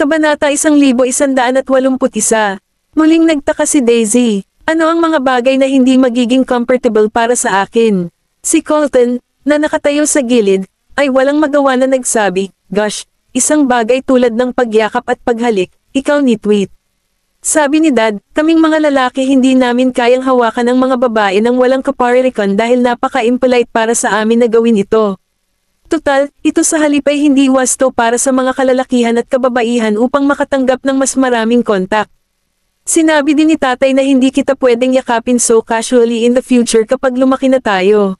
Kabanata 1181. Muling nagtaka si Daisy. Ano ang mga bagay na hindi magiging comfortable para sa akin? Si Colton, na nakatayo sa gilid, ay walang magawa na nagsabi, "Gosh, isang bagay tulad ng pagyakap at paghalik, ikaw nitwit." Sabi ni Dad, kaming mga lalaki hindi namin kayang hawakan ang mga babae ng walang kaparirikan dahil napaka-impolite para sa amin na gawin ito. Tutal, ito sa halip ay hindi wasto para sa mga kalalakihan at kababaihan upang makatanggap ng mas maraming kontak. Sinabi din ni Tatay na hindi kita pwedeng yakapin so casually in the future kapag lumaki na tayo.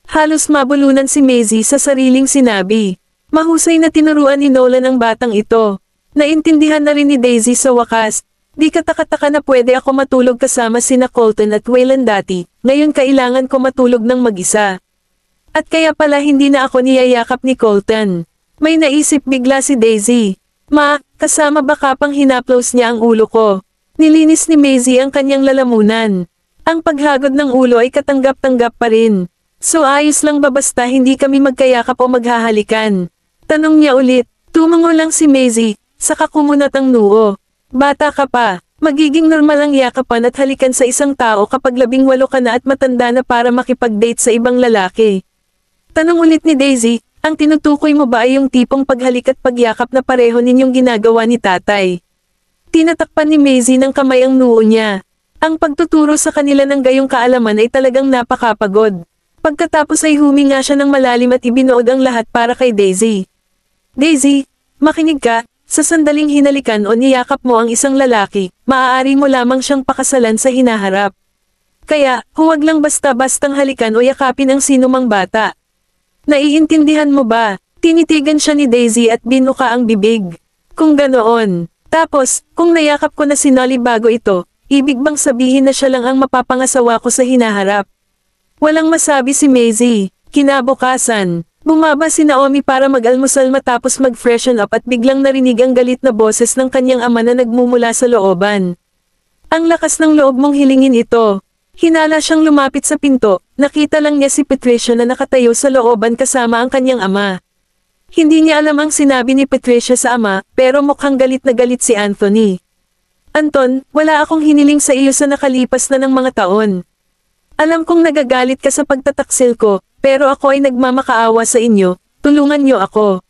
Halos mabulunan si Maisie sa sariling sinabi. Mahusay na tinuruan ni Nolan ang batang ito. Naintindihan na rin ni Daisy sa wakas. Di katakataka na pwede ako matulog kasama sina Colton at Waylon dati, ngayon kailangan ko matulog ng mag-isa. At kaya pala hindi na ako niyayakap ni Colton. May naisip bigla si Daisy. Ma, kasama ba kapang hinaplos niya ang ulo ko? Nilinis ni Maisie ang kanyang lalamunan. Ang paghagod ng ulo ay katanggap-tanggap pa rin. So ayos lang ba basta hindi kami magkayakap o maghahalikan? Tanong niya ulit. Tumango lang si Maisie, saka kumunat ang noo. Bata ka pa. Magiging normal ang yakapan at halikan sa isang tao kapag 18 ka na at matanda na para makipag-date sa ibang lalaki. Tanong ulit ni Daisy, ang tinutukoy mo ba ay yung tipong paghalik at pagyakap na pareho ninyong ginagawa ni Tatay? Tinatakpan ni Maisie ng kamay ang noo niya. Ang pagtuturo sa kanila ng gayong kaalaman ay talagang napakapagod. Pagkatapos ay huminga siya ng malalim at ibinuod ang lahat para kay Daisy. Daisy, makinig ka, sa sandaling hinalikan o niyakap mo ang isang lalaki, maaari mo lamang siyang pakasalan sa hinaharap. Kaya, huwag lang basta-bastang halikan o yakapin ang sinumang bata. Naiintindihan mo ba? Tinitigan siya ni Daisy at binuka ang bibig. Kung ganoon. Tapos, kung nayakap ko na si Nolly bago ito, ibig bang sabihin na siya lang ang mapapangasawa ko sa hinaharap? Walang masabi si Maisie. Kinabukasan, bumaba si Naomi para mag-almusal matapos mag-freshen up at biglang narinig ang galit na boses ng kanyang ama na nagmumula sa looban. Ang lakas ng loob mong hilingin ito. Hinala siyang lumapit sa pinto, nakita lang niya si Patricia na nakatayo sa looban kasama ang kanyang ama. Hindi niya alam ang sinabi ni Patricia sa ama, pero mukhang galit na galit si Anthony. Anton, wala akong hiniling sa iyo sa nakalipas na ng mga taon. Alam kong nagagalit ka sa pagtataksil ko, pero ako ay nagmamakaawa sa inyo, tulungan niyo ako.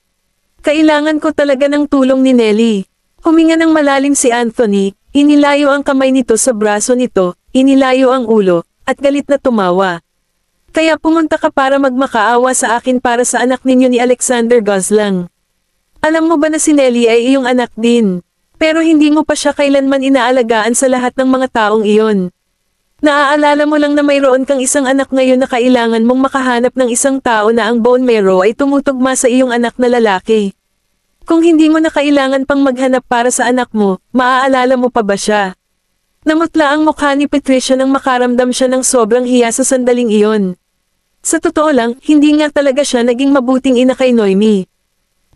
Kailangan ko talaga ng tulong ni Nelly. Huminga ng malalim si Anthony, inilayo ang kamay nito sa braso nito, inilayo ang ulo, at galit na tumawa. Kaya pumunta ka para magmakaawa sa akin para sa anak ninyo ni Alexander Goslang. Alam mo ba na si Nelly ay iyong anak din? Pero hindi mo pa siya kailanman inaalagaan sa lahat ng mga taong iyon. Naaalala mo lang na mayroon kang isang anak ngayon na kailangan mong makahanap ng isang tao na ang bone marrow ay tumutugma sa iyong anak na lalaki. Kung hindi mo na kailangan pang maghanap para sa anak mo, maaalala mo pa ba siya? Namutla ang mukha ni Patricia nang makaramdam siya ng sobrang hiya sa sandaling iyon. Sa totoo lang, hindi nga talaga siya naging mabuting ina kay Noemi.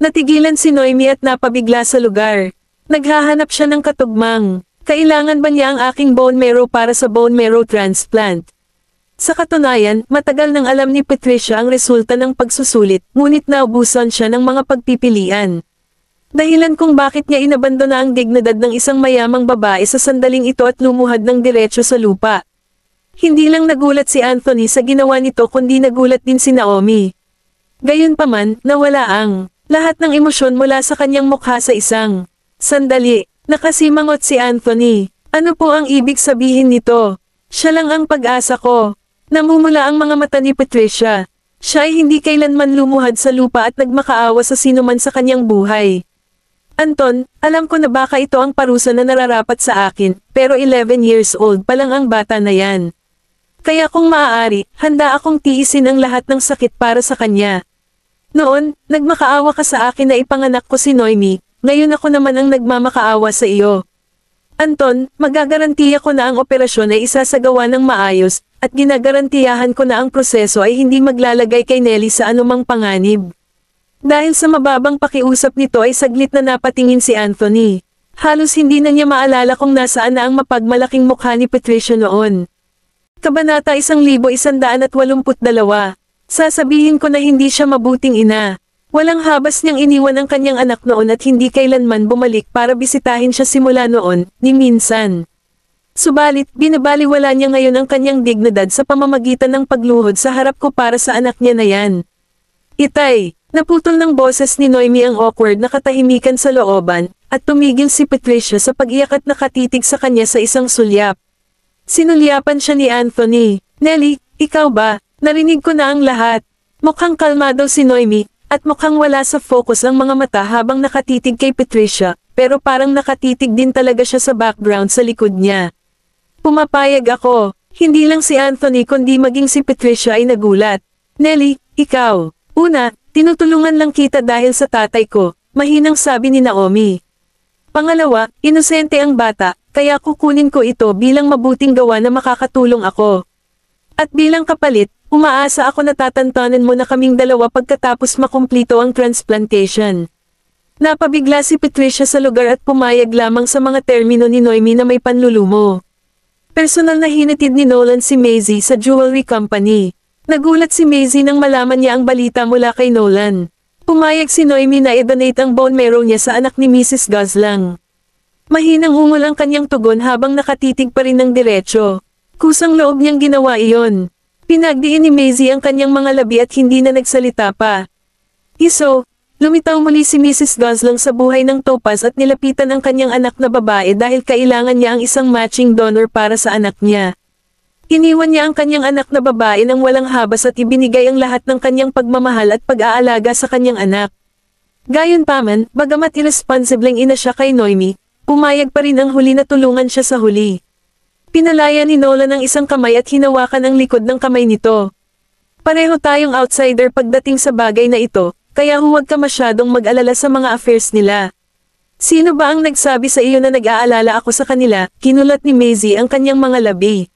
Natigilan si Noemi at napabigla sa lugar. Naghahanap siya ng katugmang. Kailangan ba niya ang aking bone marrow para sa bone marrow transplant? Sa katunayan, matagal nang alam ni Patricia ang resulta ng pagsusulit, ngunit naubusan siya ng mga pagpipilian. Dahilan kung bakit niya inabandona ang dignidad ng isang mayamang babae sa sandaling ito at lumuhad ng diretso sa lupa. Hindi lang nagulat si Anthony sa ginawa nito kundi nagulat din si Naomi. Gayunpaman, nawala ang lahat ng emosyon mula sa kanyang mukha sa isang sandali. Nakasimangot si Anthony. Ano po ang ibig sabihin nito? Siya lang ang pag-asa ko. Namumula ang mga mata ni Patricia. Siya ay hindi kailanman lumuhad sa lupa at nagmakaawa sa sinuman sa kanyang buhay. Anton, alam ko na baka ito ang parusa na nararapat sa akin, pero 11 years old pa lang ang bata na yan. Kaya kung maaari, handa akong tiisin ang lahat ng sakit para sa kanya. Noon, nagmakaawa ka sa akin na ipanganak ko si Noemi, ngayon ako naman ang nagmamakaawa sa iyo. Anton, magagarantiya ko na ang operasyon ay isasagawa ng maayos, at ginagarantiyahan ko na ang proseso ay hindi maglalagay kay Nelly sa anumang panganib. Dahil sa mababang pakiusap nito ay saglit na napatingin si Anthony. Halos hindi na niya maalala kung nasaan na ang mapagmalaking mukha ni Patricia noon. Kabanata 1182. Sasabihin ko na hindi siya mabuting ina. Walang habas niyang iniwan ang kanyang anak noon at hindi kailanman bumalik para bisitahin siya simula noon, ni minsan. Subalit, binabaliwala niya ngayon ang kanyang dignidad sa pamamagitan ng pagluhod sa harap ko para sa anak niya na yan. Itay, naputol ng boses ni Noemi ang awkward na katahimikan sa looban, at tumigil si Patricia sa pag-iyak at nakatitig sa kanya sa isang sulyap. Sinulyapan siya ni Anthony. Nelly, ikaw ba? Narinig ko na ang lahat. Mukhang kalmado si Noemi, at mukhang wala sa focus ang mga mata habang nakatitig kay Patricia, pero parang nakatitig din talaga siya sa background sa likod niya. Pumapayag ako. Hindi lang si Anthony kundi maging si Patricia ay nagulat. Nelly, ikaw. Una, tinutulungan lang kita dahil sa tatay ko, mahinang sabi ni Naomi. Pangalawa, inosente ang bata, kaya kukunin ko ito bilang mabuting gawa na makakatulong ako. At bilang kapalit, umaasa ako na tatantanan mo na kaming dalawa pagkatapos makumplito ang transplantation. Napabigla si Patricia sa lugar at pumayag lamang sa mga termino ni Noemi na may panlulumo. Personal na hinatid ni Nolan si Maisie sa jewelry company. Nagulat si Maisie nang malaman niya ang balita mula kay Nolan. Pumayag si Noemi na i-donate ang bone marrow niya sa anak ni Mrs. Goslang. Mahinang ungol ang kanyang tugon habang nakatitig pa rin ng diretsyo. Kusang loob niyang ginawa iyon. Pinagdiin ni Maisie ang kanyang mga labi at hindi na nagsalita pa. Iso, lumitaw muli si Mrs. Goslang sa buhay ng Topaz at nilapitan ang kanyang anak na babae dahil kailangan niya ang isang matching donor para sa anak niya. Iniwan niya ang kanyang anak na babae nang walang habas at ibinigay ang lahat ng kanyang pagmamahal at pag-aalaga sa kanyang anak. Gayunpaman, bagamat irresponsibleng ina siya kay Noemi, pumayag pa rin ang huli na tulungan siya sa huli. Pinalaya ni Nolan ang isang kamay at hinawakan ang likod ng kamay nito. Pareho tayong outsider pagdating sa bagay na ito, kaya huwag ka masyadong mag-alala sa mga affairs nila. Sino ba ang nagsabi sa iyo na nag-aalala ako sa kanila? Kinulat ni Maisie ang kanyang mga labi.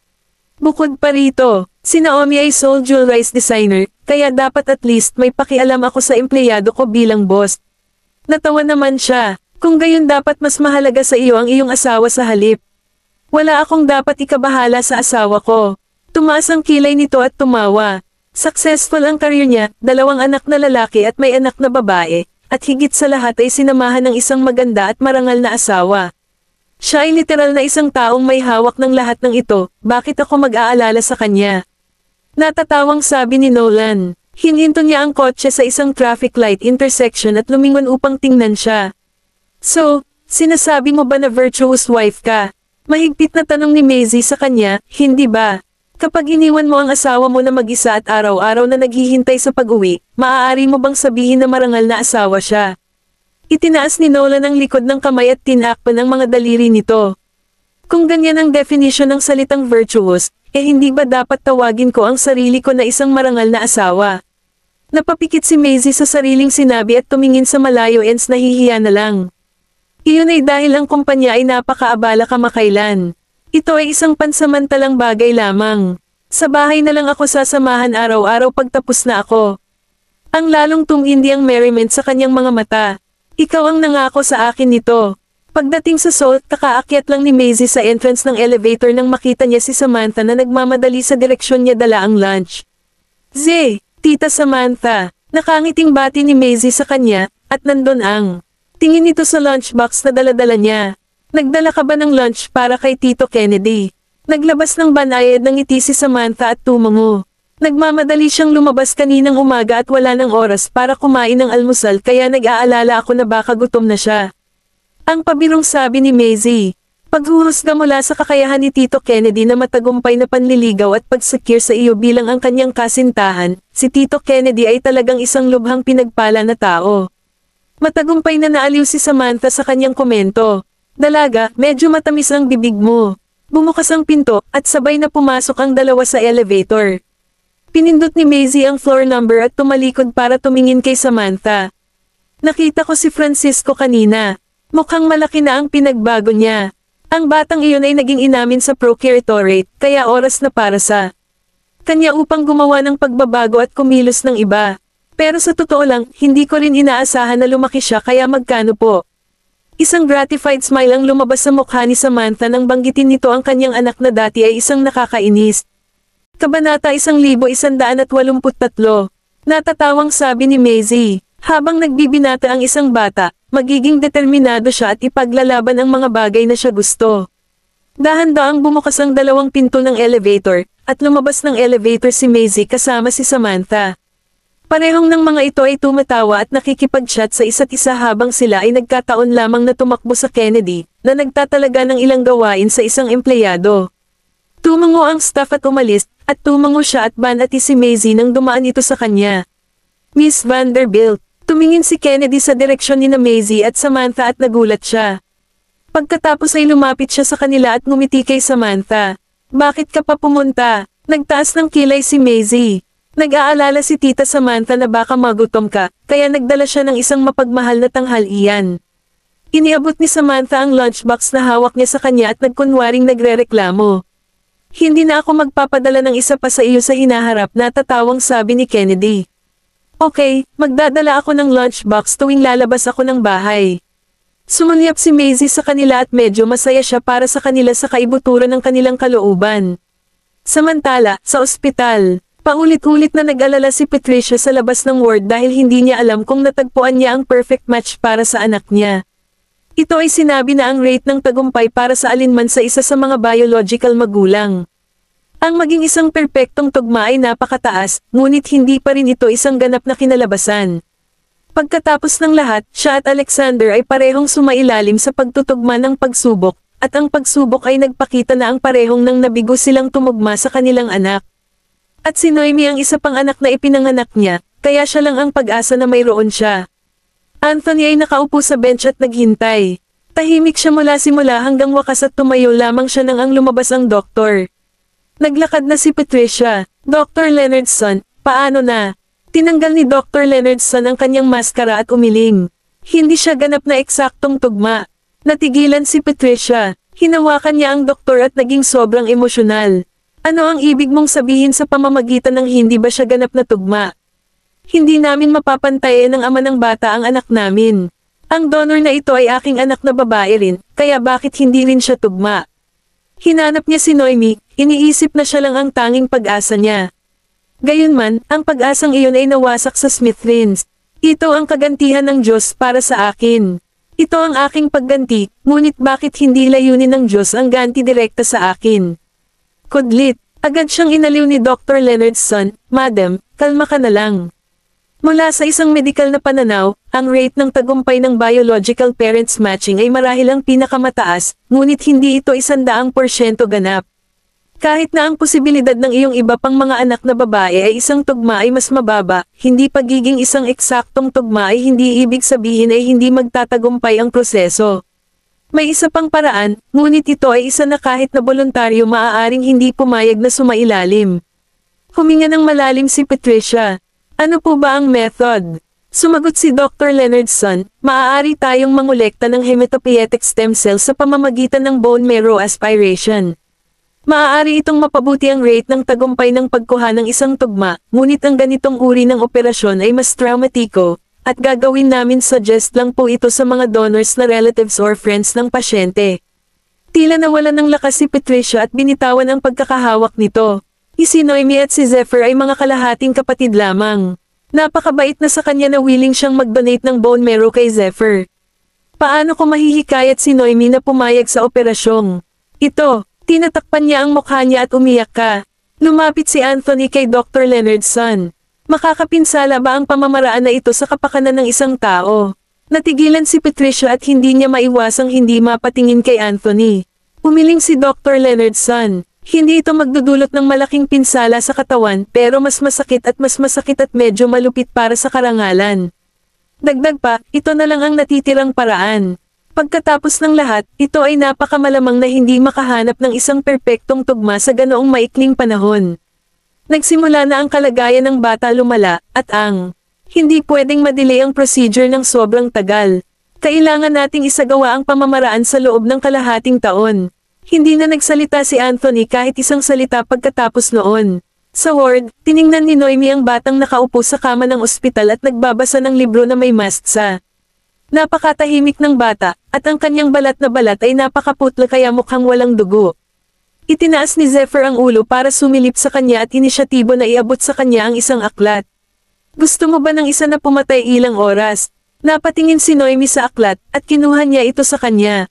Bukod pa rito, si Naomi ay sole jewelries designer, kaya dapat at least may pakialam ako sa empleyado ko bilang boss. Natawa naman siya, kung gayon dapat mas mahalaga sa iyo ang iyong asawa sa halip. Wala akong dapat ikabahala sa asawa ko. Tumaas ang kilay nito at tumawa. Successful ang career niya, 2 anak na lalaki at may anak na babae, at higit sa lahat ay sinamahan ng isang maganda at marangal na asawa. Siya ay literal na isang taong may hawak ng lahat ng ito, bakit ako mag-aalala sa kanya? Natatawang sabi ni Nolan. Hininto niya ang kotse sa isang traffic light intersection at lumingon upang tingnan siya. So, sinasabi mo ba na virtuous wife ka? Mahigpit na tanong ni Maisie sa kanya, hindi ba? Kapag iniwan mo ang asawa mo na mag-isa at araw-araw na naghihintay sa pag-uwi, maaari mo bang sabihin na marangal na asawa siya? Itinaas ni Nolan ang likod ng kamay at tinakpan ang mga daliri nito. Kung ganyan ang definition ng salitang virtuous, hindi ba dapat tawagin ko ang sarili ko na isang marangal na asawa? Napapikit si Maisie sa sariling sinabi at tumingin sa malayo ens nahihiya na lang. Iyon ay dahil ang kumpanya ay napakaabala kamakailan. Ito ay isang pansamantalang bagay lamang. Sa bahay na lang ako sasamahan araw-araw pagtapos na ako. Ang lalong tumindi ang merriment sa kanyang mga mata. Ikaw ang nangako sa akin nito. Pagdating sa Salt, kakaakyat lang ni Maisie sa entrance ng elevator nang makita niya si Samantha na nagmamadali sa direksyon niya dala ang lunch. Zay, Tita Samantha, nakangiting bati ni Maisie sa kanya, at nandun ang tingin nito sa lunchbox na dala-dala niya. Nagdala ka ba ng lunch para kay Tito Kennedy? Naglabas ng banayad ng ngiti si Samantha at tumango. Nagmamadali siyang lumabas kaninang umaga at wala ng oras para kumain ng almusal kaya nag-aalala ako na baka gutom na siya. Ang pabirong sabi ni Maisie. Paghuhusga mula sa kakayahan ni Tito Kennedy na matagumpay na panliligaw at pagsecure sa iyo bilang ang kanyang kasintahan, si Tito Kennedy ay talagang isang lubhang pinagpala na tao. Matagumpay na naaliw si Samantha sa kanyang komento. Dalaga, medyo matamis ang bibig mo. Bumukas ang pinto at sabay na pumasok ang dalawa sa elevator. Pinindot ni Maisie ang floor number at tumalikod para tumingin kay Samantha. Nakita ko si Francisco kanina. Mukhang malaki na ang pinagbago niya. Ang batang iyon ay naging inamin sa procuratorate, kaya oras na para sa kanya upang gumawa ng pagbabago at kumilos ng iba. Pero sa totoo lang, hindi ko rin inaasahan na lumaki siya kaya magkano po. Isang gratified smile ang lumabas sa mukha ni Samantha nang banggitin nito ang kanyang anak na dati ay isang nakakainis. Kabanata 1183. Natatawang sabi ni Maisie. Habang nagbibinata ang isang bata, magiging determinado siya at ipaglalaban ang mga bagay na siya gusto. Dahan-daang bumukas ang dalawang pinto ng elevator, at lumabas ng elevator si Maisie kasama si Samantha. Parehong ng mga ito ay tumatawa at nakikipag-chat sa isa't isa habang sila ay nagkataon lamang na tumakbo sa Kennedy, na nagtatalaga ng ilang gawain sa isang empleyado. Tumango ang staff at umalis, at tumango siya at banati si Maisie nang dumaan ito sa kanya. Miss Vanderbilt, tumingin si Kennedy sa direksyon ni na Maisie at Samantha at nagulat siya. Pagkatapos ay lumapit siya sa kanila at ngumiti kay Samantha. Bakit ka pa pumunta? Nagtaas ng kilay si Maisie. Nag-aalala si Tita Samantha na baka magutom ka, kaya nagdala siya ng isang mapagmahal na tanghalian. Iniabot ni Samantha ang lunchbox na hawak niya sa kanya at nagkunwaring nagrereklamo. Hindi na ako magpapadala ng isa pa sa iyo sa hinaharap, natatawang sabi ni Kennedy. Okay, magdadala ako ng lunchbox tuwing lalabas ako ng bahay. Sumulyap si Maisie sa kanila at medyo masaya siya para sa kanila sa kaibuturan ng kanilang kalooban. Samantala, sa ospital, paulit-ulit na nag-alala si Patricia sa labas ng ward dahil hindi niya alam kung natagpuan niya ang perfect match para sa anak niya. Ito ay sinabi na ang rate ng tagumpay para sa alinman sa isa sa mga biological magulang. Ang maging isang perpektong tugma ay napakataas, ngunit hindi pa rin ito isang ganap na kinalabasan. Pagkatapos ng lahat, siya at Alexander ay parehong sumailalim sa pagtutugma ng pagsubok, at ang pagsubok ay nagpakita na ang parehong nang nabigo silang tumugma sa kanilang anak. At si Noemi ang isa pang anak na ipinanganak niya, kaya siya lang ang pag-asa na mayroon siya. Anthony ay nakaupo sa bench at naghintay. Tahimik siya mula simula hanggang wakas at tumayo lamang siya nang ang lumabas ang doktor. Naglakad na si Patricia. Dr. Leonardson, paano na? Tinanggal ni Dr. Leonardson ang kanyang maskara at umiling. Hindi siya ganap na eksaktong tugma. Natigilan si Patricia. Hinawakan niya ang doktor at naging sobrang emosyonal. Ano ang ibig mong sabihin sa pamamagitan ng hindi ba siya ganap na tugma? Hindi namin mapapantayan ng ama ng bata ang anak namin. Ang donor na ito ay aking anak na babae rin, kaya bakit hindi rin siya tugma? Hinanap niya si Noemi, iniisip na siya lang ang tanging pag-asa niya. Gayunman, ang pag-asang iyon ay nawasak sa Smithrins. Ito ang kagantihan ng Diyos para sa akin. Ito ang aking pagganti, ngunit bakit hindi layunin ng Diyos ang ganti direkta sa akin? Kudlit, agad siyang inaliw ni Dr. Leonardson, Madam, kalma ka na lang. Mula sa isang medikal na pananaw, ang rate ng tagumpay ng biological parents matching ay marahil ang pinakamataas, ngunit hindi ito 100% ganap. Kahit na ang posibilidad ng iyong iba pang mga anak na babae ay isang tugma ay mas mababa, hindi pagiging isang eksaktong tugma ay hindi ibig sabihin ay hindi magtatagumpay ang proseso. May isa pang paraan, ngunit ito ay isa na kahit na voluntaryo maaaring hindi pumayag na sumailalim. Huminga ng malalim si Patricia. Ano po ba ang method? Sumagot si Dr. Leonardson, maaari tayong mangolekta ng hematopoietic stem cells sa pamamagitan ng bone marrow aspiration. Maaari itong mapabuti ang rate ng tagumpay ng pagkuha ng isang tugma, ngunit ang ganitong uri ng operasyon ay mas traumatiko, at gagawin namin suggest lang po ito sa mga donors na relatives or friends ng pasyente. Tila nawalan ng lakas si Patricia at binitawan ang pagkakahawak nito. Si Noemi at si Zephyr ay mga kalahating kapatid lamang. Napakabait na sa kanya na willing siyang mag-donate ng bone marrow kay Zephyr. Paano ko mahihikayat si Noemi na pumayag sa operasyong ito? Tinatakpan niya ang mukha niya at umiyak ka. Lumapit si Anthony kay Dr. Leonardson. Makakapinsala ba ang pamamaraan na ito sa kapakanan ng isang tao? Natigilan si Patricia at hindi niya maiwasang hindi mapatingin kay Anthony. Umiling si Dr. Leonardson. Hindi ito magdudulot ng malaking pinsala sa katawan pero mas masakit at medyo malupit para sa karangalan. Dagdag pa, ito na lang ang natitirang paraan. Pagkatapos ng lahat, ito ay napakamalamang na hindi makahanap ng isang perpektong tugma sa ganoong maikling panahon. Nagsimula na ang kalagayan ng bata lumala, at hindi pwedeng madelay ang procedure ng sobrang tagal. Kailangan nating isagawa ang pamamaraan sa loob ng kalahating taon. Hindi na nagsalita si Anthony kahit isang salita pagkatapos noon. Sa ward, tiningnan ni Noemi ang batang nakaupo sa kama ng ospital at nagbabasa ng libro na may mastsa. Napakatahimik ng bata, at ang kanyang balat na balat ay napakaputla kaya mukhang walang dugo. Itinaas ni Zephyr ang ulo para sumilip sa kanya at inisyatibo na iabot sa kanya ang isang aklat. Gusto mo ba ng isa na pumatay ilang oras? Napatingin si Noemi sa aklat, at kinuha niya ito sa kanya.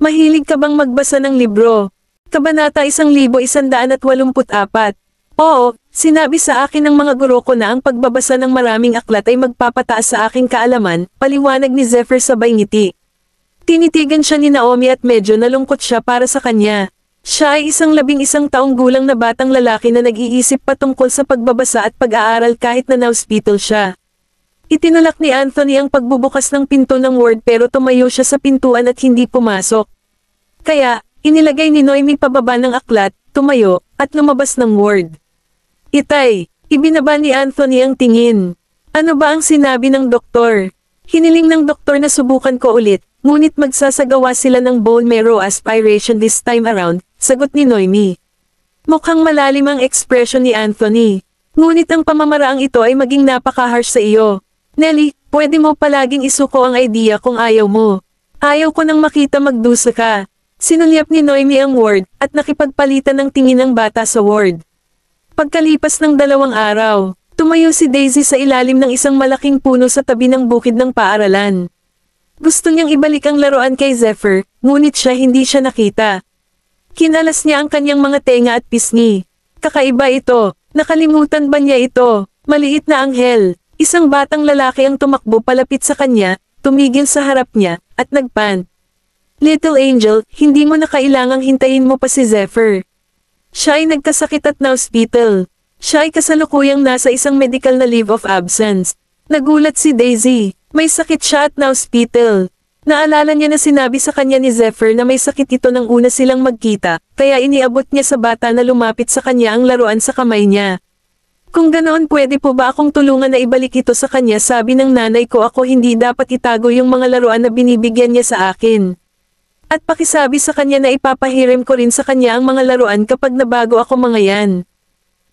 Mahilig ka bang magbasa ng libro? Kabanata 1184. Oo, sinabi sa akin ng mga guro ko na ang pagbabasa ng maraming aklat ay magpapataas sa aking kaalaman, paliwanag ni Zephyr sabay ngiti. Tinitigan siya ni Naomi at medyo nalungkot siya para sa kanya. Siya ay isang 11 taong gulang na batang lalaki na nag-iisip patungkol sa pagbabasa at pag-aaral kahit na na-hospital siya. Itinulak ni Anthony ang pagbubukas ng pinto ng ward pero tumayo siya sa pintuan at hindi pumasok. Kaya, inilagay ni Noemi pababa ng aklat, tumayo, at lumabas ng ward. Itay, ibinaba ni Anthony ang tingin. Ano ba ang sinabi ng doktor? Hiniling ng doktor na subukan ko ulit, ngunit magsasagawa sila ng bone marrow aspiration this time around, sagot ni Noemi. Mukhang malalim ang ekspresyon ni Anthony. Ngunit ang pamamaraang ito ay maging napaka-harsh sa iyo. Nelly, pwede mo palaging isuko ang idea kung ayaw mo. Ayaw ko nang makita magdusa ka. Sinulyap ni Noemi ang ward, at nakipagpalitan ng tingin ng bata sa ward. Pagkalipas ng 2 araw, tumayo si Daisy sa ilalim ng isang malaking puno sa tabi ng bukid ng paaralan. Gusto niyang ibalik ang laruan kay Zephyr, ngunit hindi siya nakita. Kinalas niya ang kanyang mga tenga at pisngi. Kakaiba ito, nakalimutan ba niya ito? Maliit na anghel, isang batang lalaki ang tumakbo palapit sa kanya, tumigil sa harap niya, at nagpant. Little Angel, hindi mo na kailangang hintayin mo pa si Zephyr. Siya ay nagkasakit at na-hospital. Siya ay kasalukuyang nasa isang medical na leave of absence. Nagulat si Daisy, may sakit siya at na-hospital. Naalala niya na sinabi sa kanya ni Zephyr na may sakit ito nang una silang magkita, kaya iniabot niya sa bata na lumapit sa kanya ang laruan sa kamay niya. Kung ganoon pwede po ba akong tulungan na ibalik ito sa kanya, sabi ng nanay ko, ako hindi dapat itago yung mga laruan na binibigyan niya sa akin. At pakisabi sa kanya na ipapahiram ko rin sa kanya ang mga laruan kapag nabago ako mga yan.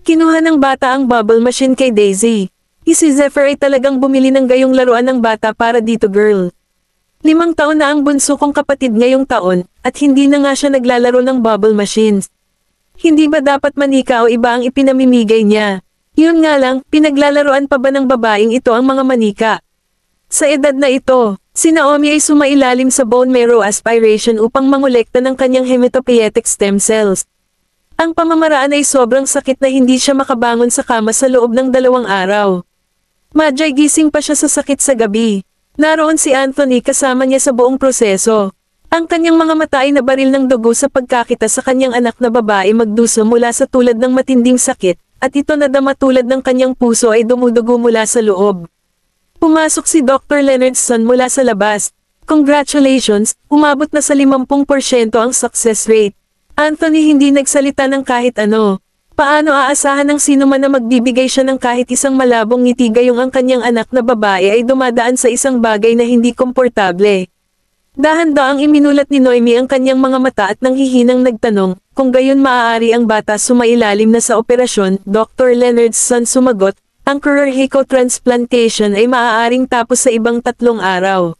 Kinuha ng bata ang bubble machine kay Daisy. Si Zephyr ay talagang bumili ng gayong laruan ng bata para dito girl. 5 taon na ang bunso kong kapatid ngayong taon, at hindi na nga siya naglalaro ng bubble machines. Hindi ba dapat manika o iba ang ipinamimigay niya? Yun nga lang, pinaglalaroan pa ba ng babaeng ito ang mga manika? Sa edad na ito, si Naomi ay sumailalim sa bone marrow aspiration upang mangolekta ng kanyang hematopoietic stem cells. Ang pamamaraan ay sobrang sakit na hindi siya makabangon sa kama sa loob ng 2 araw. Madyay gising pa siya sa sakit sa gabi. Naroon si Anthony kasama niya sa buong proseso. Ang kanyang mga mata ay nabaril ng dugo sa pagkakita sa kanyang anak na babae magdusa mula sa tulad ng matinding sakit, at ito na dama tulad ng kanyang puso ay dumudugo mula sa loob. Pumasok si Dr. Leonardson mula sa labas. Congratulations, umabot na sa 50% ang success rate. Anthony hindi nagsalita ng kahit ano. Paano aasahan ng sino man na magbibigay siya ng kahit isang malabong ngiti gayong ang kanyang anak na babae ay dumadaan sa isang bagay na hindi komportable. Dahan-daang iminulat ni Noemi ang kanyang mga mata at nanghihinang nagtanong, kung gayon maaari ang bata sumailalim na sa operasyon. Dr. Leonardson sumagot, ang Curahico transplantation ay maaaring tapos sa ibang 3 araw.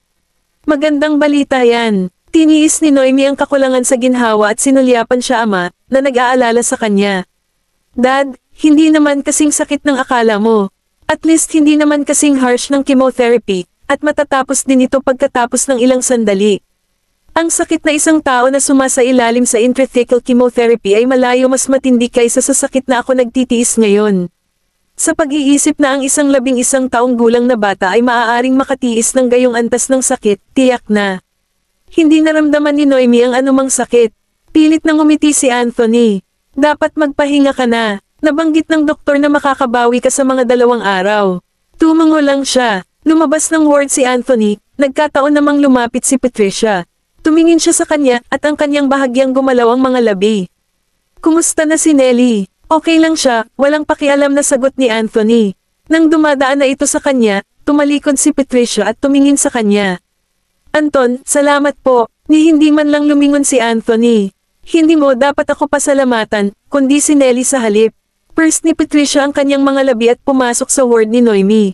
Magandang balita yan. Tiniis ni Noemi ang kakulangan sa ginhawa at sinulyapan siya ama, na nag-aalala sa kanya. Dad, hindi naman kasing sakit ng akala mo. At least hindi naman kasing harsh ng chemotherapy, at matatapos din ito pagkatapos ng ilang sandali. Ang sakit na isang tao na sumasailalim sa intrathecal chemotherapy ay malayo mas matindi kaysa sa sakit na ako nagtitiis ngayon. Sa pag-iisip na ang isang 11 taong gulang na bata ay maaaring makatiis ng gayong antas ng sakit, tiyak na. Hindi naramdaman ni Noemi ang anumang sakit. Pilit nang umiti si Anthony. Dapat magpahinga ka na. Nabanggit ng doktor na makakabawi ka sa mga 2 araw. Tumango lang siya. Lumabas ng ward si Anthony, nagkataon namang lumapit si Patricia. Tumingin siya sa kanya at ang kanyang bahagyang gumalaw ang mga labi. Kumusta na si Nelly? Okay lang siya, walang pakialam na sagot ni Anthony. Nang dumadaan na ito sa kanya, tumalikod si Patricia at tumingin sa kanya. Anton, salamat po, ni hindi man lang lumingon si Anthony. Hindi mo dapat ako pasalamatan, kundi si Nelly sa halip. First ni Patricia ang kanyang mga labi at pumasok sa ward ni Noemi.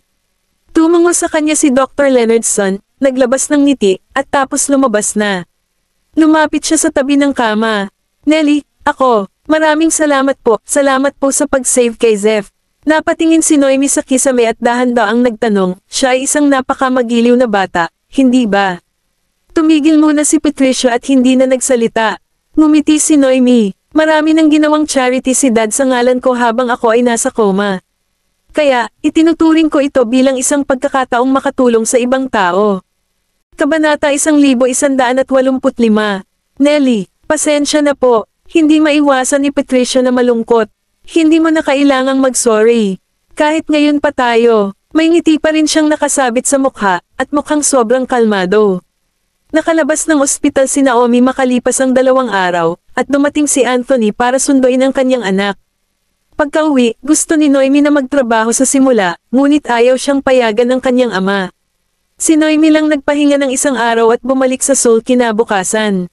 Tumango sa kanya si Dr. Leonardson, naglabas ng ngiti, at tapos lumabas na. Lumapit siya sa tabi ng kama. Nelly, ako. Maraming salamat po sa pag-save kay Zeph. Napatingin si Noemi sa kisame at dahan-daang nagtanong, siya ay isang napakamagiliw na bata, hindi ba? Tumigil muna si Patricia at hindi na nagsalita. Ngumiti si Noemi, marami nang ginawang charity si Dad sa ngalan ko habang ako ay nasa coma. Kaya, itinuturing ko ito bilang isang pagkakataong makatulong sa ibang tao. Kabanata 1185. Nelly, pasensya na po, hindi maiwasan ni Patricia na malungkot. Hindi mo na kailangang mag-sorry. Kahit ngayon pa tayo, may ngiti pa rin siyang nakasabit sa mukha, at mukhang sobrang kalmado. Nakalabas ng ospital si Naomi makalipas ang 2 araw, at dumating si Anthony para sunduin ang kanyang anak. Pagka-uwi, gusto ni Noemi na magtrabaho sa simula, ngunit ayaw siyang payagan ng kanyang ama. Si Noemi lang nagpahinga ng 1 araw at bumalik sa Seoul kinabukasan.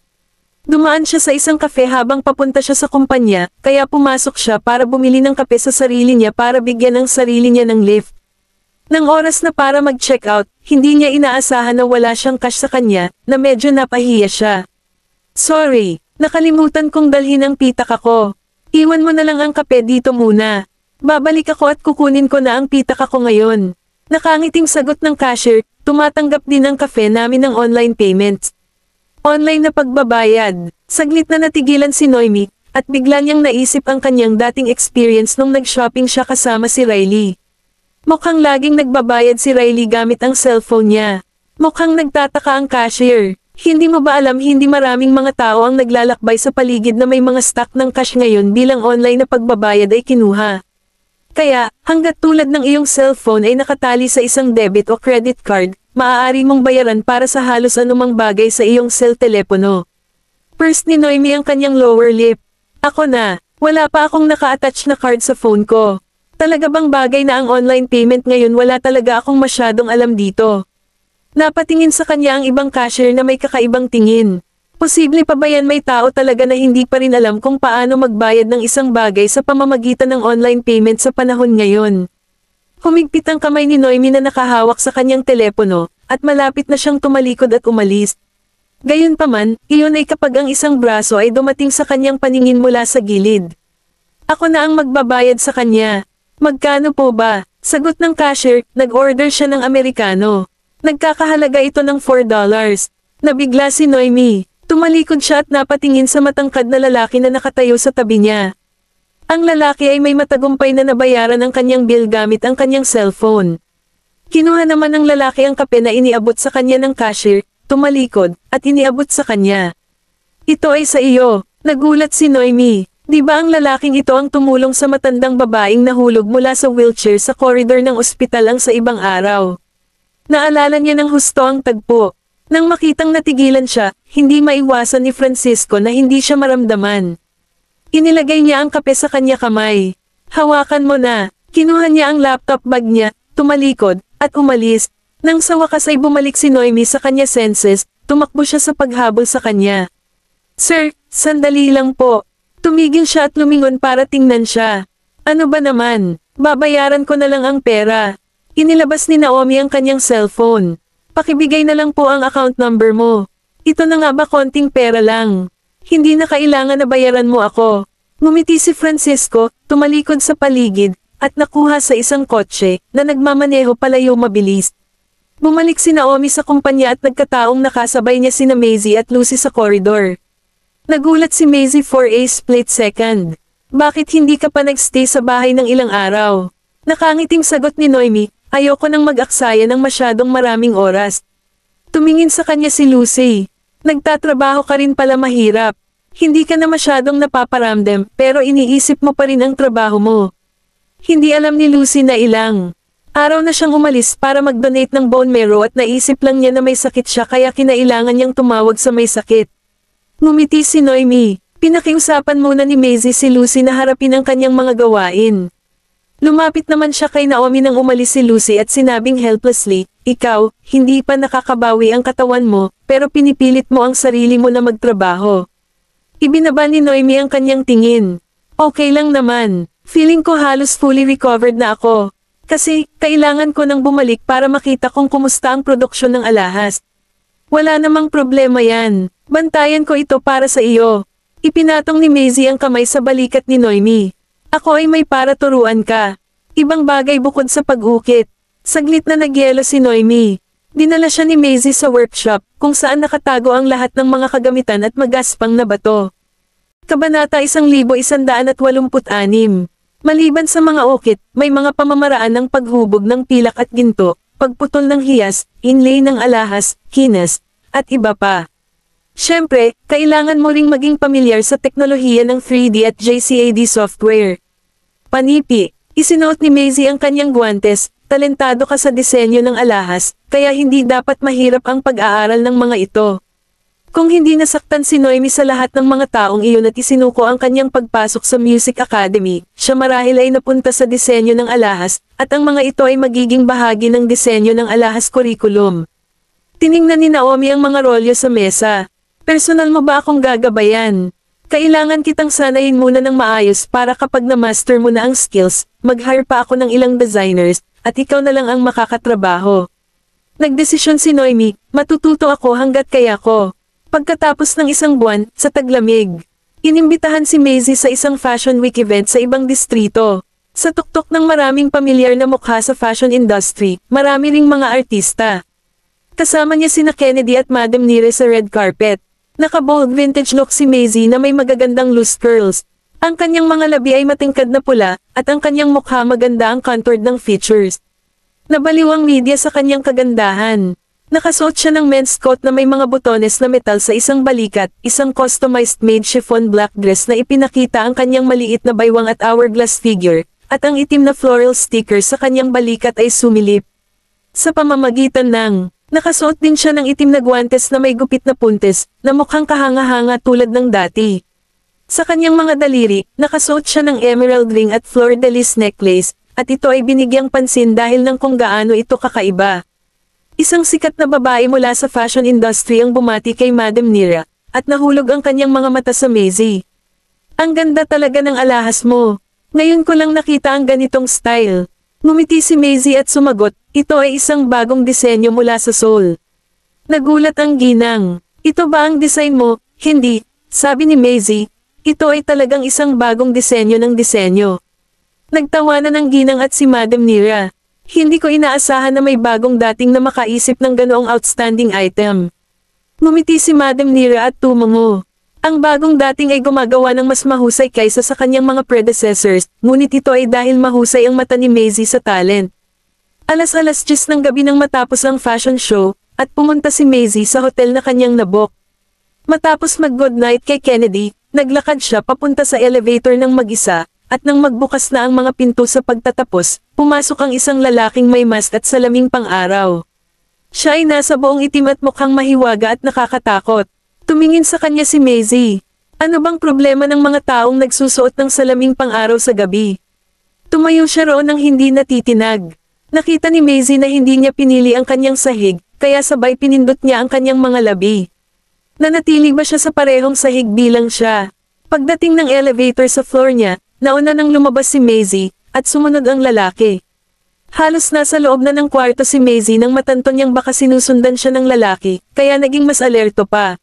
Dumaan siya sa isang kafe habang papunta siya sa kumpanya, kaya pumasok siya para bumili ng kape sa sarili niya para bigyan ang sarili niya ng lift. Nang oras na para mag-check out, hindi niya inaasahan na wala siyang cash sa kanya, na medyo napahiya siya. Sorry, nakalimutan kong dalhin ang pitak ako. Iwan mo na lang ang kape dito muna. Babalik ako at kukunin ko na ang pitak ako ngayon. Nakangiting sagot ng cashier, tumatanggap din ang kafe namin ng online payments. Online na pagbabayad. Saglit na natigilan si Noemi, at bigla niyang naisip ang kanyang dating experience nung nag-shopping siya kasama si Riley. Mukhang laging nagbabayad si Riley gamit ang cellphone niya. Mukhang nagtataka ang cashier. Hindi mo ba alam hindi maraming mga tao ang naglalakbay sa paligid na may mga stock ng cash ngayon bilang online na pagbabayad ay kinuha. Kaya, hanggat tulad ng iyong cellphone ay nakatali sa isang debit o credit card, maaari mong bayaran para sa halos anumang bagay sa iyong cell telepono. First ni Noemi ang kanyang lower lip. Ako na, wala pa akong naka-attach na card sa phone ko. Talaga bang bagay na ang online payment ngayon? Wala talaga akong masyadong alam dito. Napatingin sa kanya ang ibang cashier na may kakaibang tingin. Posible pa ba yan may tao talaga na hindi pa rin alam kung paano magbayad ng isang bagay sa pamamagitan ng online payment sa panahon ngayon? Humigpit ang kamay ni Noemi na nakahawak sa kanyang telepono, at malapit na siyang tumalikod at umalis. Gayunpaman, iyon ay kapag ang isang braso ay dumating sa kanyang paningin mula sa gilid. Ako na ang magbabayad sa kanya. Magkano po ba? Sagot ng cashier, nag-order siya ng Amerikano. Nagkakahalaga ito ng $4. Nabigla si Noemi. Tumalikod siya at napatingin sa matangkad na lalaki na nakatayo sa tabi niya. Ang lalaki ay may matagumpay na nabayaran ang kanyang bill gamit ang kanyang cellphone. Kinuha naman ng lalaki ang kape na iniabot sa kanya ng cashier, tumalikod, at iniabot sa kanya. Ito ay sa iyo. Nagulat si Noemi. Di ba ang lalaking ito ang tumulong sa matandang babaeng nahulog mula sa wheelchair sa koridor ng ospital ang sa ibang araw? Naalala niya ng husto ang tagpo. Nang makitang natigilan siya, hindi maiwasan ni Francisco na hindi siya maramdaman. Inilagay niya ang kape sa kanya kamay. Hawakan mo na. Kinuha niya ang laptop bag niya, tumalikod, at umalis. Nang sa wakas ay bumalik si Noemi sa kanya senses, tumakbo siya sa paghabol sa kanya. Sir, sandali lang po. Tumigil siya at lumingon para tingnan siya. Ano ba naman? Babayaran ko na lang ang pera. Inilabas ni Naomi ang kanyang cellphone. Pakibigay na lang po ang account number mo. Ito na nga ba konting pera lang. Hindi na kailangan na bayaran mo ako. Ngumiti si Francisco, tumalikod sa paligid, at nakuha sa isang kotse, na nagmamaneho palayo mabilis. Bumalik si Naomi sa kumpanya at nagkataong nakasabay niya sina Maisie at Lucy sa koridor. Nagulat si Maisie for a split second. Bakit hindi ka pa nagstay sa bahay ng ilang araw? Nakangiting sagot ni Noemi, ayoko nang mag-aksaya ng masyadong maraming oras. Tumingin sa kanya si Lucy. Nagtatrabaho ka rin pala mahirap. Hindi ka na masyadong napaparamdam, pero iniisip mo pa rin ang trabaho mo. Hindi alam ni Lucy na ilang araw na siyang umalis para mag-donate ng bone marrow at naisip lang niya na may sakit siya kaya kinailangan niyang tumawag sa may sakit. Ngumiti si Noemi. Pinakiusapan muna ni Maisie si Lucy na harapin ang kanyang mga gawain. Lumapit naman siya kay Naomi nang umalis si Lucy at sinabing helplessly, ikaw, hindi pa nakakabawi ang katawan mo, pero pinipilit mo ang sarili mo na magtrabaho. Ibinaba ni Noemi ang kanyang tingin. Okay lang naman. Feeling ko halos fully recovered na ako. Kasi, kailangan ko nang bumalik para makita kung kumusta ang produksyon ng alahas. Wala namang problema yan. Bantayan ko ito para sa iyo. Ipinatong ni Maisie ang kamay sa balikat ni Noemi. Ako ay may para turuan ka. Ibang bagay bukod sa pag-ukit. Saglit na nagyelo si Noemi. Dinala siya ni Maisie sa workshop, kung saan nakatago ang lahat ng mga kagamitan at magaspang na bato. Kabanata 1186. Maliban sa mga ukit, may mga pamamaraan ng paghubog ng pilak at ginto, pagputol ng hiyas, inlay ng alahas, kinas, at iba pa. Siyempre, kailangan mo ring maging pamilyar sa teknolohiya ng 3D at JCAD software. Panipi, isinuot ni Maisie ang kanyang guwantes, talentado ka sa disenyo ng alahas, kaya hindi dapat mahirap ang pag-aaral ng mga ito. Kung hindi nasaktan si Noemi sa lahat ng mga taong iyon at isinuko ang kanyang pagpasok sa Music Academy, siya marahil ay napunta sa disenyo ng alahas, at ang mga ito ay magiging bahagi ng disenyo ng alahas curriculum. Tiningnan ni Naomi ang mga rolyo sa mesa. Personal mo ba akong gagabayan? Kailangan kitang sanayin muna ng maayos para kapag na-master mo na ang skills, mag-hire pa ako ng ilang designers, at ikaw na lang ang makakatrabaho. Nagdesisyon si Noemi, matututo ako hanggat kaya ko. Pagkatapos ng isang buwan, sa taglamig, inimbitahan si Maisie sa isang Fashion Week event sa ibang distrito. Sa tuktok ng maraming pamilyar na mukha sa fashion industry, marami ring mga artista. Kasama niya sina Kennedy at Madam Nire sa red carpet. Naka-bold vintage look si Maisie na may magagandang loose curls. Ang kanyang mga labi ay matingkad na pula, at ang kanyang mukha maganda ang contoured ng features. Nabaliw ang media sa kanyang kagandahan. Nakasuot siya ng men's coat na may mga butones na metal sa isang balikat, isang customized made chiffon black dress na ipinakita ang kanyang maliit na baywang at hourglass figure, at ang itim na floral sticker sa kanyang balikat ay sumilip. Sa pamamagitan ng, nakasuot din siya ng itim na guwantes na may gupit na puntes, na mukhang kahanga-hanga tulad ng dati. Sa kanyang mga daliri, nakasuot siya ng emerald ring at fleur-de-lis necklace, at ito ay binigyang pansin dahil ng kung gaano ito kakaiba. Isang sikat na babae mula sa fashion industry ang bumati kay Madam Nira, at nahulog ang kanyang mga mata sa Maisie. Ang ganda talaga ng alahas mo. Ngayon ko lang nakita ang ganitong style. Ngumiti si Maisie at sumagot, ito ay isang bagong disenyo mula sa Seoul. Nagulat ang ginang. Ito ba ang design mo? Hindi, sabi ni Maisie. Ito ay talagang isang bagong disenyo ng disenyo. Nagtawanan ang ginang at si Madam Nira. Hindi ko inaasahan na may bagong dating na makaisip ng ganoong outstanding item. Ngumiti si Madam Nira at tumango. Ang bagong dating ay gumagawa ng mas mahusay kaysa sa kanyang mga predecessors, ngunit ito ay dahil mahusay ang mata ni Maisie sa talent. Alas-10 ng gabi nang matapos ang fashion show, at pumunta si Maisie sa hotel na kanyang nabook. Matapos mag-good night kay Kennedy, naglakad siya papunta sa elevator ng mag-isa, at nang magbukas na ang mga pinto sa pagtatapos, pumasok ang isang lalaking may mask at salaming pang-araw. Siya ay nasa buong itim at mukhang mahiwaga at nakakatakot. Tumingin sa kanya si Maisie. Ano bang problema ng mga taong nagsusuot ng salaming pang-araw sa gabi? Tumayo siya roon ng hindi natitinag. Nakita ni Maisie na hindi niya pinili ang kanyang sahig, kaya sabay pinindot niya ang kanyang mga labi. Nanatili ba siya sa parehong sahig bilang siya? Pagdating ng elevator sa floor niya, nauna nang lumabas si Maisie, at sumunod ang lalaki. Halos nasa loob na ng kwarto si Maisie nang matanto niyang baka sinusundan siya ng lalaki, kaya naging mas alerto pa.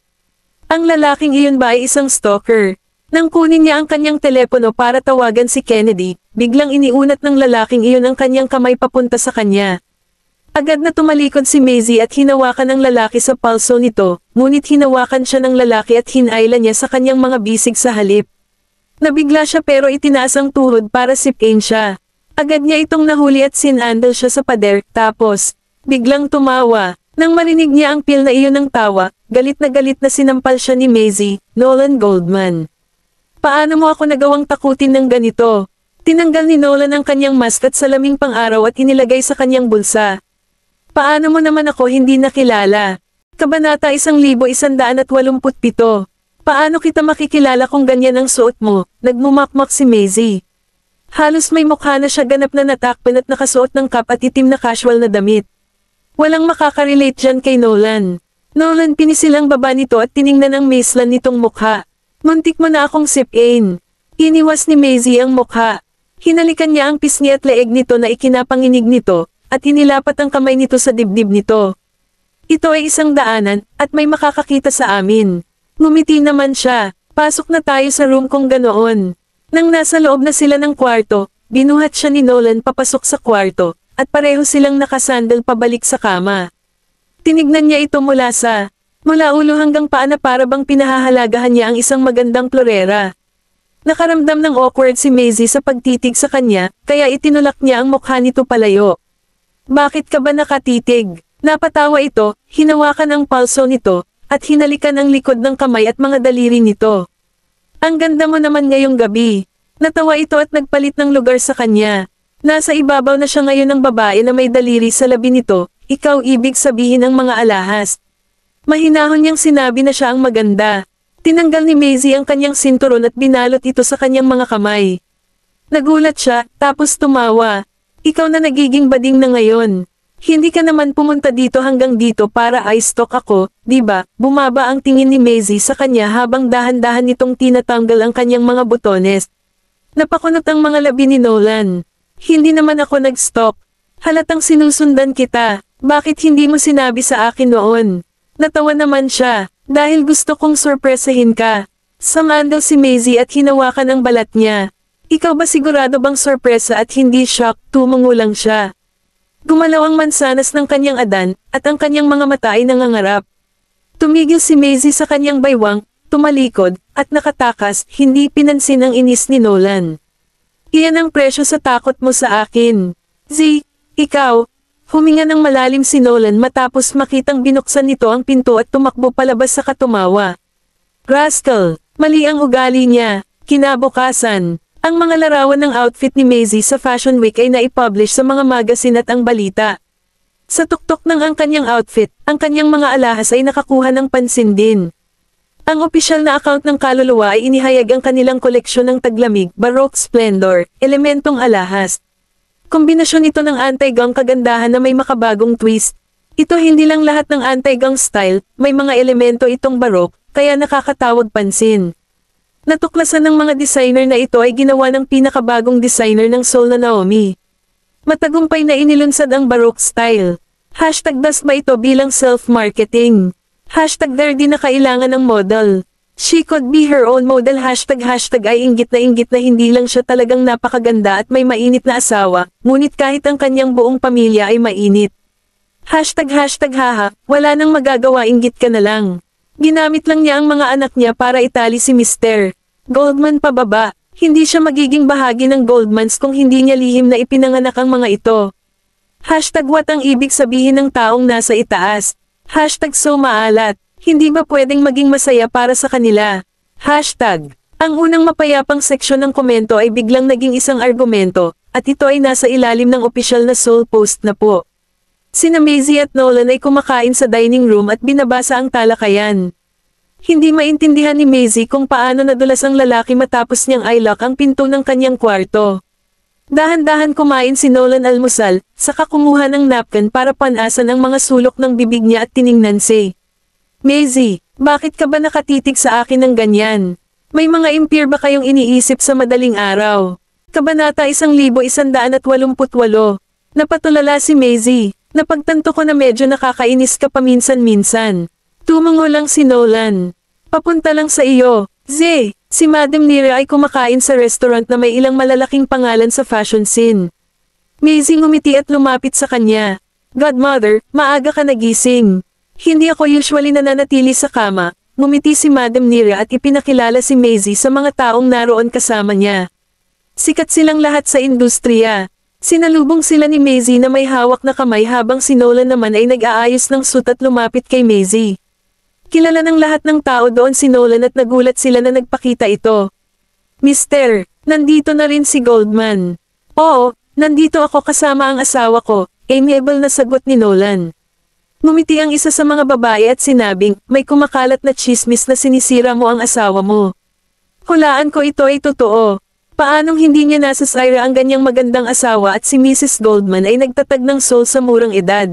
Ang lalaking iyon ba ay isang stalker? Nang kunin niya ang kanyang telepono para tawagan si Kennedy, biglang iniunat ng lalaking iyon ang kanyang kamay papunta sa kanya. Agad na tumalikod si Maisie at hinawakan ng lalaki sa palso nito, ngunit hinawakan siya ng lalaki at hinailan niya sa kanyang mga bisig sa halip. Nabigla siya pero itinaas ang tuhod para sipin siya. Agad niya itong nahuli at sinandal siya sa pader, tapos, biglang tumawa. Nang marinig niya ang pil na iyon ng tawa, galit na sinampal siya ni Maisie, Nolan Goldman. Paano mo ako nagawang takutin ng ganito? Tinanggal ni Nolan ang kanyang mask at salaming pang-araw at inilagay sa kanyang bulsa. Paano mo naman ako hindi nakilala? Kabanata 1187. Paano kita makikilala kung ganyan ang suot mo? Nagmumakmak si Maisie. Halos may mukha na siya ganap na natakpan at nakasuot ng cap at itim na casual na damit. Walang makakarelate dyan kay Nolan. Nolan pinisil ang baba nito at tiningnan ang maislan nitong mukha. Muntik mo na akong sipin. Iniwas ni Maisie ang mukha. Hinalikan niya ang pisngi at leeg nito na ikinapanginig nito, at inilapat ang kamay nito sa dibdib nito. Ito ay isang daanan, at may makakakita sa amin. Ngumiti naman siya. Pasok na tayo sa room kung ganoon. Nang nasa loob na sila ng kwarto, binuhat siya ni Nolan papasok sa kwarto, at pareho silang nakasandal pabalik sa kama. Tinignan niya ito mula ulo hanggang paa na para bang pinahahalagahan niya ang isang magandang florera. Nakaramdam ng awkward si Maisie sa pagtitig sa kanya, kaya itinulak niya ang mukha nito palayo. Bakit ka ba nakatitig? Napatawa ito, hinawakan ang palso nito, at hinalikan ang likod ng kamay at mga daliri nito. Ang ganda mo naman ngayong gabi. Natawa ito at nagpalit ng lugar sa kanya. Nasa ibabaw na siya ngayon ng babae na may daliri sa labi nito, ikaw ibig sabihin ang mga alahas. Mahinahon niyang sinabi na siya ang maganda. Tinanggal ni Maisie ang kanyang sinturon at binalot ito sa kanyang mga kamay. Nagulat siya, tapos tumawa. Ikaw na nagiging bading na ngayon. Hindi ka naman pumunta dito hanggang dito para i-stalk ako, di ba? Bumaba ang tingin ni Maisie sa kanya habang dahan-dahan nitong tinatanggal ang kanyang mga butones. Napakunot ang mga labi ni Nolan. Hindi naman ako nag-stalk. Halatang sinusundan kita. Bakit hindi mo sinabi sa akin noon? Natawa naman siya, dahil gusto kong sorpresahin ka. Sumandal si Maisie at hinawakan ang balat niya. Ikaw ba sigurado bang sorpresa at hindi shock? Tumungo lang siya. Gumalaw ang mansanas ng kanyang adan, at ang kanyang mga mata ay nangangarap. Tumigil si Maisie sa kanyang baywang, tumalikod, at nakatakas, hindi pinansin ang inis ni Nolan. Iyan ang presyo sa takot mo sa akin. Ikaw. Huminga ng malalim si Nolan matapos makitang binuksan nito ang pinto at tumakbo palabas sa katumawa. Rascal, mali ang ugali niya. Kinabukasan, ang mga larawan ng outfit ni Maisie sa Fashion Week ay naipublish sa mga magazine at ang balita. Sa tuktok ng ang kanyang outfit, ang kanyang mga alahas ay nakakuha ng pansin din. Ang opisyal na account ng kaluluwa ay inihayag ang kanilang koleksyon ng taglamig, Baroque Splendor, elementong alahas. Kombinasyon ito ng anti-gang kagandahan na may makabagong twist. Ito hindi lang lahat ng anti-gang style, may mga elemento itong Baroque, kaya nakakatawag pansin. Natuklasan ng mga designer na ito ay ginawa ng pinakabagong designer ng Seoul na Naomi. Matagumpay na inilunsad ang Baroque style. #das ba ito bilang self-marketing? #there din na kailangan ng model. She could be her own model. #ay inggit na hindi lang siya talagang napakaganda at may mainit na asawa, ngunit kahit ang kanyang buong pamilya ay mainit. #haha, wala nang magagawa, inggit ka na lang. Ginamit lang niya ang mga anak niya para itali si Mr. Goldman pababa. Hindi siya magiging bahagi ng Goldmans kung hindi niya lihim na ipinanganak ang mga ito. #what ang ibig sabihin ng taong nasa itaas? #so maalat. Hindi ba pwedeng maging masaya para sa kanila? Ang unang mapayapang seksyon ng komento ay biglang naging isang argumento, at ito ay nasa ilalim ng opisyal na Seoul Post na po. Sina Maisie at Nolan ay kumakain sa dining room at binabasa ang talakayan. Hindi maintindihan ni Maisie kung paano nadulas ang lalaki matapos niyang i-lock ang pinto ng kanyang kwarto. Dahan-dahan kumain si Nolan almusal, saka kumuha ng napkin para panasan ang mga sulok ng bibig niya at tiningnan si Maisie, bakit ka ba nakatitig sa akin ng ganyan? May mga impyr ba kayong iniisip sa madaling araw? Kabanata 1188. Napatulala si Maisie. Napagtanto ko na medyo nakakainis ka paminsan-minsan. Tumango lang si Nolan. Papunta lang sa iyo. Si Madam Nira ay kumakain sa restaurant na may ilang malalaking pangalan sa fashion scene. Maisie ngumiti at lumapit sa kanya. Godmother, maaga ka nagising. Hindi ako usually nananatili sa kama. Ngumiti si Madam Nira at ipinakilala si Maisie sa mga taong naroon kasama niya. Sikat silang lahat sa industriya. Sinalubong sila ni Maisie na may hawak na kamay habang si Nolan naman ay nag-aayos ng suit at lumapit kay Maisie. Kilala ng lahat ng tao doon si Nolan at nagulat sila na nagpakita ito. Mister, nandito na rin si Goldman. Oo, nandito ako kasama ang asawa ko, amiable na sagot ni Nolan. Ngumiti ang isa sa mga babae at sinabing, may kumakalat na chismis na sinisira mo ang asawa mo. Hulaan ko ito ay totoo. Paanong hindi niya nasa Syra ang ganyang magandang asawa at si Mrs. Goldman ay nagtatag ng soul sa murang edad.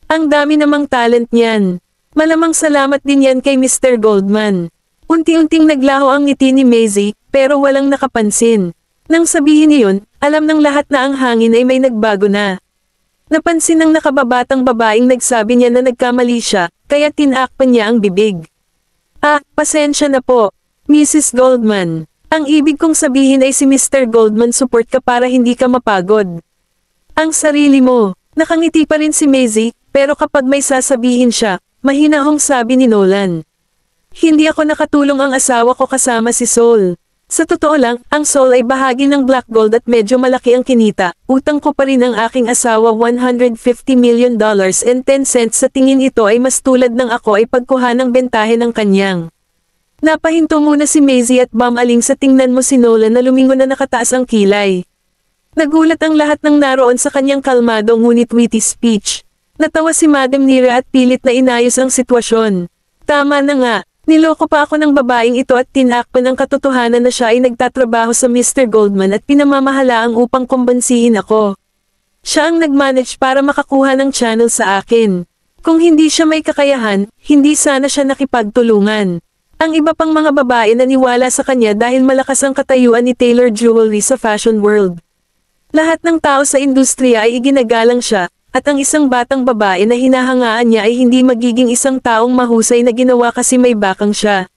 Ang dami namang talent niyan. Malamang salamat din yan kay Mr. Goldman. Unti-unting naglaho ang ngiti ni Maisie, pero walang nakapansin. Nang sabihin niyon, alam ng lahat na ang hangin ay may nagbago na. Napansin ng nakababatang babaeng nagsabi niya na nagkamali siya, kaya tinakpan niya ang bibig. Pasensya na po, Mrs. Goldman. Ang ibig kong sabihin ay si Mr. Goldman support ka para hindi ka mapagod. Ang sarili mo. Nakangiti pa rin si Maisie, pero kapag may sasabihin siya, mahinahong sabi ni Nolan. Hindi ako nakatulong ang asawa ko kasama si Sol. Sa totoo lang, ang Sol ay bahagi ng Black Gold at medyo malaki ang kinita. Utang ko pa rin ang aking asawa $150 million and 10 cents sa tingin ito ay mas tulad ng ako ay pagkuha ng bentahe ng kanyang. Napahinto muna si Maisie at Aling sa tingnan mo si Nolan na lumingon na nakataas ang kilay. Nagulat ang lahat ng naroon sa kanyang kalmado ngunit witty speech. Natawa si Madam Nira at pilit na inayos ang sitwasyon. Tama na nga, niloko pa ako ng babaeng ito at tinakpan ang katotohanan na siya ay nagtatrabaho sa Mr. Goldman at pinamamahalaang upang kumbansihin ako. Siya ang nagmanage para makakuha ng channel sa akin. Kung hindi siya may kakayahan, hindi sana siya nakipagtulungan. Ang iba pang mga babae naniwala sa kanya dahil malakas ang katayuan ni Taylor Jewelry sa fashion world. Lahat ng tao sa industriya ay iginagalang siya, at ang isang batang babae na hinahangaan niya ay hindi magiging isang taong mahusay na ginawa kasi may bakang siya.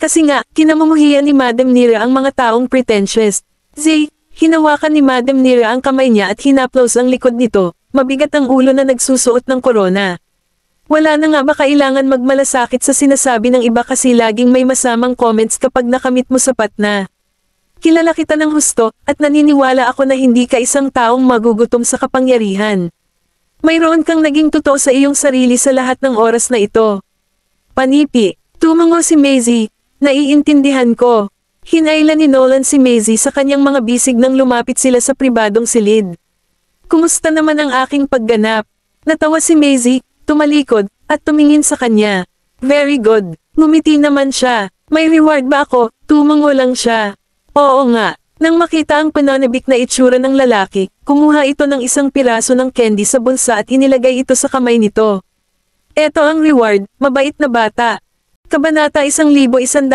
Kasi nga, kinamumuhian ni Madam Nira ang mga taong pretentious. Hinawakan ni Madam Nira ang kamay niya at hinaplos ang likod nito, mabigat ang ulo na nagsusuot ng korona. Wala na nga ba kailangan magmalasakit sa sinasabi ng iba kasi laging may masamang comments kapag nakamit mo sapat na. Kilala kita ng husto, at naniniwala ako na hindi ka isang taong magugutom sa kapangyarihan. Mayroon kang naging totoo sa iyong sarili sa lahat ng oras na ito. Panipi, tumango si Maisie, naiintindihan ko. Hinayla ni Nolan si Maisie sa kanyang mga bisig nang lumapit sila sa pribadong silid. Kumusta naman ang aking pagganap? Natawa si Maisie, tumalikod, at tumingin sa kanya. Very good, ngumiti naman siya. May reward ba ako? Tumango lang siya. Oo nga, nang makita ang pananabik na itsura ng lalaki, kumuha ito ng isang piraso ng candy sa bulsa at inilagay ito sa kamay nito. Eto ang reward, mabait na bata. Kabanata 1189.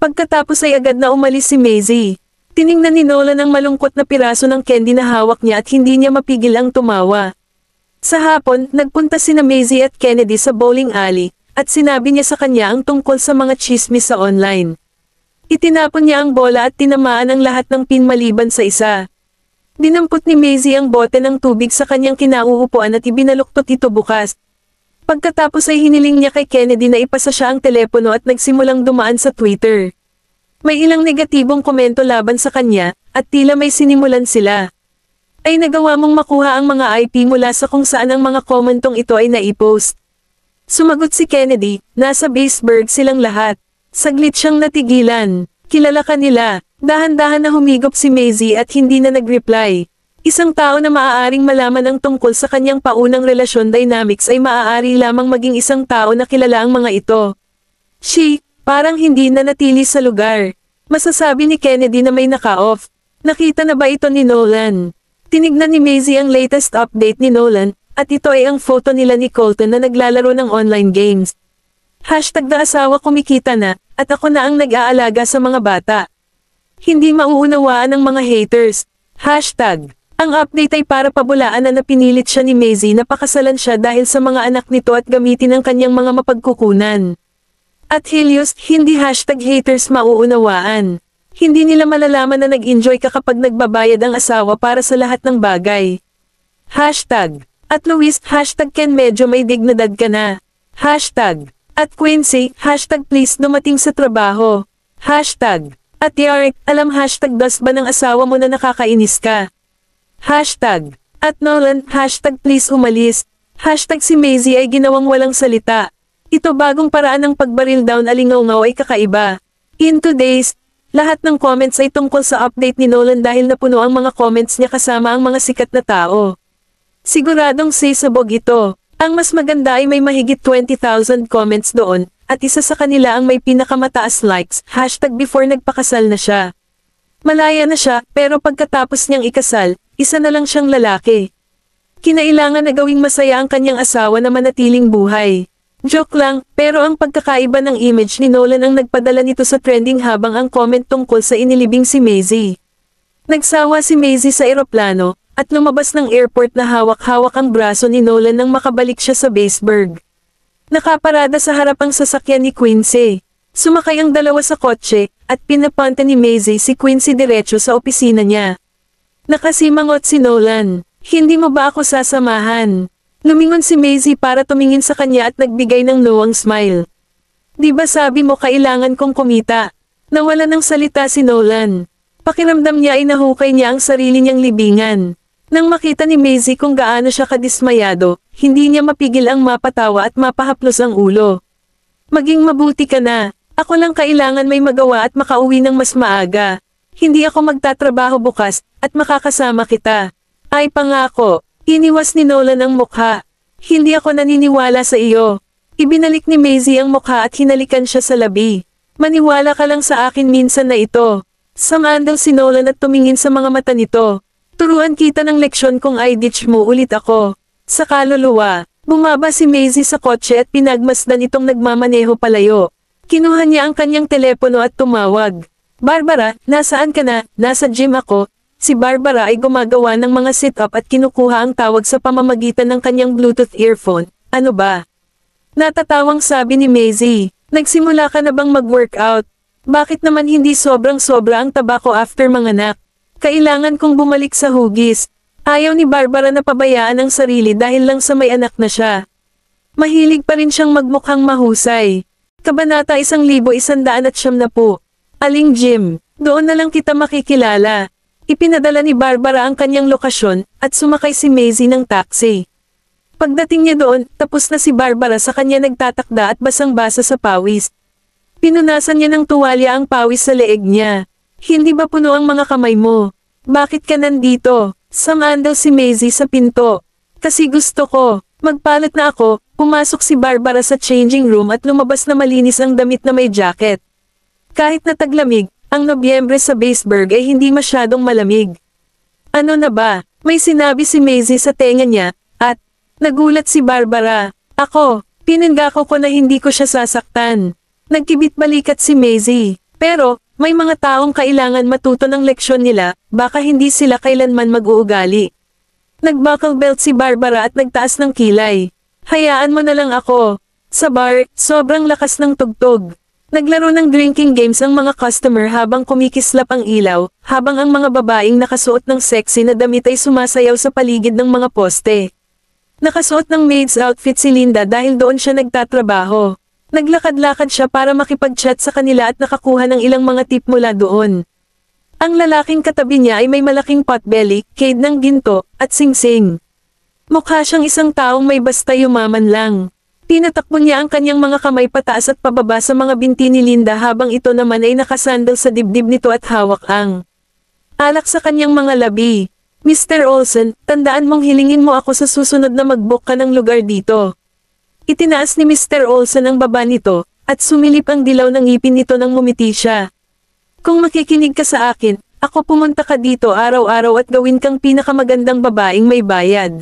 Pagkatapos ay agad na umalis si Maisie. Tiningnan ni Nolan ang malungkot na piraso ng candy na hawak niya at hindi niya mapigil ang tumawa. Sa hapon, nagpunta sina Maisie at Kennedy sa bowling alley, at sinabi niya sa kanya ang tungkol sa mga chismis sa online. Itinapon niya ang bola at tinamaan ang lahat ng pin maliban sa isa. Dinampot ni Maisie ang bote ng tubig sa kanyang kinauupuan at ibinaluktot ito bukas. Pagkatapos ay hiniling niya kay Kennedy na ipasa siya ang telepono at nagsimulang dumaan sa Twitter. May ilang negatibong komento laban sa kanya, at tila may sinimulan sila. Ay nagawa mong makuha ang mga IP mula sa kung saan ang mga komentong ito ay naipost. Sumagot si Kennedy, nasa Baseburg silang lahat. Saglit siyang natigilan. Kilala ka nila. Dahan-dahan na humigop si Maisie at hindi na nag-reply. Isang tao na maaaring malaman ang tungkol sa kanyang paunang relasyon dynamics ay maaari lamang maging isang tao na kilala ang mga ito. Parang hindi na natili sa lugar. Masasabi ni Kennedy na may naka-off. Nakita na ba ito ni Nolan? Tinignan ni Maisie ang latest update ni Nolan, at ito ay ang photo nila ni Colton na naglalaro ng online games. #na-asawa kumikita na, at ako na ang nag-aalaga sa mga bata. Hindi mauunawaan ng mga haters. Ang update ay para pabulaan na napinilit siya ni Maisie na pakasalan siya dahil sa mga anak nito at gamitin ang kanyang mga mapagkukunan. At Helios, hindi #haters mauunawaan. Hindi nila malalaman na nag-enjoy ka kapag nagbabayad ang asawa para sa lahat ng bagay. At Luis, #Ken medyo may dignidad ka na. At Quincy, #please dumating sa trabaho. At Yarek, alam #dos ba ng asawa mo na nakakainis ka? At Nolan, #please umalis. Si Maisie ay ginawang walang salita. Ito bagong paraan ng pagbaril down alingaw-ngaw ay kakaiba. In 2 days, lahat ng comments ay tungkol sa update ni Nolan dahil napuno ang mga comments niya kasama ang mga sikat na tao. Siguradong sisabog ito. Ang mas maganda ay may mahigit 20,000 comments doon, at isa sa kanila ang may pinakamataas likes, #before nagpakasal na siya. Malaya na siya, pero pagkatapos niyang ikasal, isa na lang siyang lalaki. Kinailangan na gawing masaya ang kanyang asawa na manatiling buhay. Joke lang, pero ang pagkakaiba ng image ni Nolan ang nagpadala nito sa trending habang ang comment tungkol sa inilibing si Maisie. Nagsawa si Maisie sa eroplano, at lumabas ng airport na hawak-hawak ang braso ni Nolan nang makabalik siya sa Baseburg. Nakaparada sa harap ang sasakyan ni Quincy. Sumakay ang dalawa sa kotse, at pinapunta ni Maisie si Quincy diretso sa opisina niya. Nakasimangot si Nolan. Hindi mo ba ako sasamahan? Lumingon si Maisie para tumingin sa kanya at nagbigay ng luwang smile. Di ba sabi mo kailangan kong kumita? Nawala ng salita si Nolan. Pakiramdam niya ay nahukay niya ang sarili niyang libingan. Nang makita ni Maisie kung gaano siya kadismayado, hindi niya mapigil ang mapatawa at mapahaplos ang ulo. Maging mabuti ka na. Ako lang kailangan may magawa at makauwi ng mas maaga. Hindi ako magtatrabaho bukas, at makakasama kita. Ay pangako. Iniwas ni Nolan ang mukha. Hindi ako naniniwala sa iyo. Ibinalik ni Maisie ang mukha at hinalikan siya sa labi. Maniwala ka lang sa akin minsan na ito. Samandal si Nolan at tumingin sa mga mata nito. Turuan kita ng leksyon kung i-ditch mo ulit ako. Sa kaluluwa, bumaba si Maisie sa kotse at pinagmasdan itong nagmamaneho palayo. Kinuha niya ang kanyang telepono at tumawag. Barbara, nasaan ka na? Nasa gym ako. Si Barbara ay gumagawa ng mga sit-up at kinukuha ang tawag sa pamamagitan ng kanyang Bluetooth earphone. Ano ba? Natatawang sabi ni Maisie. Nagsimula ka na bang mag-workout? Bakit naman hindi sobrang-sobra ang taba ko after manganak? Kailangan kong bumalik sa hugis. Ayaw ni Barbara na pabayaan ang sarili dahil lang sa may anak na siya. Mahilig pa rin siyang magmukhang mahusay. Kabanata 1170. Aling gym, doon na lang kita makikilala. Ipinadala ni Barbara ang kanyang lokasyon, at sumakay si Maisie ng taxi. Pagdating niya doon, tapos na si Barbara sa kanya nagtatakda at basang-basa sa pawis. Pinunasan niya ng tuwalya ang pawis sa leeg niya. Hindi ba puno ang mga kamay mo? Bakit ka nandito? Samandal si Maisie sa pinto. Kasi gusto ko. Magpalit na ako. Pumasok si Barbara sa changing room at lumabas na malinis ang damit na may jacket. Kahit na taglamig, ang Nobyembre sa Baseburg ay hindi masyadong malamig. Ano na ba? May sinabi si Maisie sa tenga niya, at nagulat si Barbara. Ako, pinangako ko na hindi ko siya sasaktan. Nagkibit balikat si Maisie. Pero, may mga taong kailangan matuto ng leksyon nila, baka hindi sila kailanman mag-uugali. Nag-buckle belt si Barbara at nagtaas ng kilay. Hayaan mo na lang ako. Sa bar, sobrang lakas ng tugtog. Naglaro ng drinking games ang mga customer habang kumikislap ang ilaw, habang ang mga babaeng nakasuot ng sexy na damit ay sumasayaw sa paligid ng mga poste. Nakasuot ng maid's outfit si Linda dahil doon siya nagtatrabaho. Naglakad-lakad siya para makipag-chat sa kanila at nakakuha ng ilang mga tip mula doon. Ang lalaking katabi niya ay may malaking potbelly, cade ng ginto, at singsing. Mukha siyang isang taong may basta yumaman lang. Tinatakbo niya ang kanyang mga kamay pataas at pababa sa mga binti ni Linda habang ito naman ay nakasandal sa dibdib nito at hawak ang alak sa kanyang mga labi. Mr. Olsen, tandaan mong hilingin mo ako sa susunod na mag-book ka ng lugar dito. Itinaas ni Mr. Olsen ang baba nito, at sumilip ang dilaw ng ngipin nito nang ngumiti siya. Kung makikinig ka sa akin, ako pumunta ka dito araw-araw at gawin kang pinakamagandang babaeng may bayad.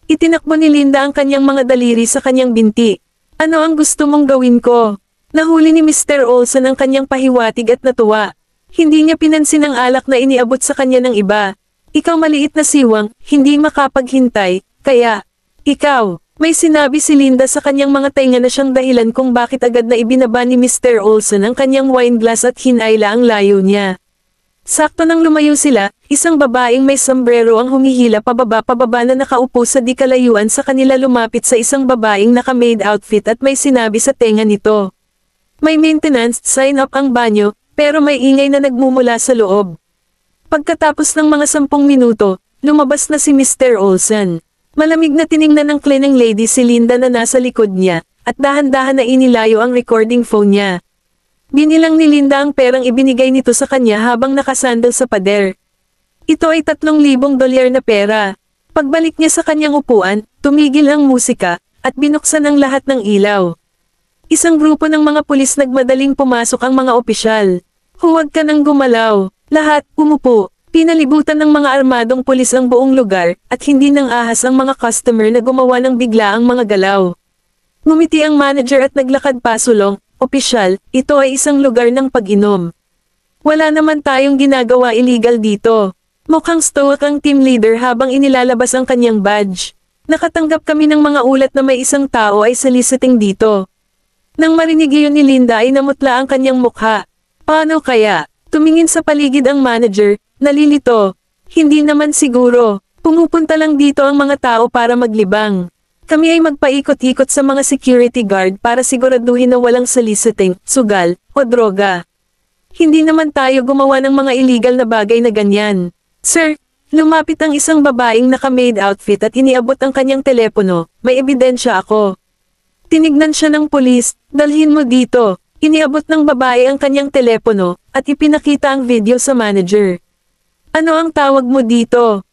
Itinakbo ni Linda ang kanyang mga daliri sa kanyang binti. Ano ang gusto mong gawin ko? Nahuli ni Mr. Olsen ang kanyang pahiwatig at natuwa. Hindi niya pinansin ang alak na iniabot sa kanya ng iba. Ikaw maliit na siwang, hindi makapaghintay, kaya, ikaw. May sinabi si Linda sa kanyang mga tainga na siyang dahilan kung bakit agad na ibinaba ni Mr. Olsen ang kanyang wine glass at hinayla ang layo niya. Sakto nang lumayo sila, isang babaeng may sombrero ang humihila pababa na nakaupo sa di kalayuan sa kanila lumapit sa isang babaeng naka-maid outfit at may sinabi sa tenga nito. May maintenance, sign up ang banyo, pero may ingay na nagmumula sa loob. Pagkatapos ng mga 10 minuto, lumabas na si Mr. Olsen. Malamig na tiningnan ng cleaning lady si Linda na nasa likod niya, at dahan-dahan na inilayo ang recording phone niya. Binilang ni Linda ang perang ibinigay nito sa kanya habang nakasandal sa pader. Ito ay $3,000 na pera. Pagbalik niya sa kanyang upuan, tumigil ang musika, at binuksan ang lahat ng ilaw. Isang grupo ng mga pulis nagmadaling pumasok ang mga opisyal. Huwag ka nang gumalaw. Lahat, umupo. Pinalibutan ng mga armadong pulis ang buong lugar, at hindi nang ahas ang mga customer na gumawa ng biglaang mga galaw. Ngumiti ang manager at naglakad pasulong, opisyal, ito ay isang lugar ng pag-inom. Wala naman tayong ginagawa illegal dito. Mukhang stoic ang team leader habang inilalabas ang kanyang badge. Nakatanggap kami ng mga ulat na may isang tao ay soliciting dito. Nang marinig iyon ni Linda ay namutla ang kanyang mukha. Paano kaya? Tumingin sa paligid ang manager, nalilito. Hindi naman siguro. Pumupunta lang dito ang mga tao para maglibang. Kami ay magpaikot-ikot sa mga security guard para siguraduhin na walang soliciting, sugal, o droga. Hindi naman tayo gumawa ng mga illegal na bagay na ganyan. Sir, lumapit ang isang babaeng naka-maid outfit at iniabot ang kanyang telepono, may ebidensya ako. Tinignan siya ng pulis, dalhin mo dito. Iniabot ng babae ang kanyang telepono, at ipinakita ang video sa manager. Ano ang tawag mo dito?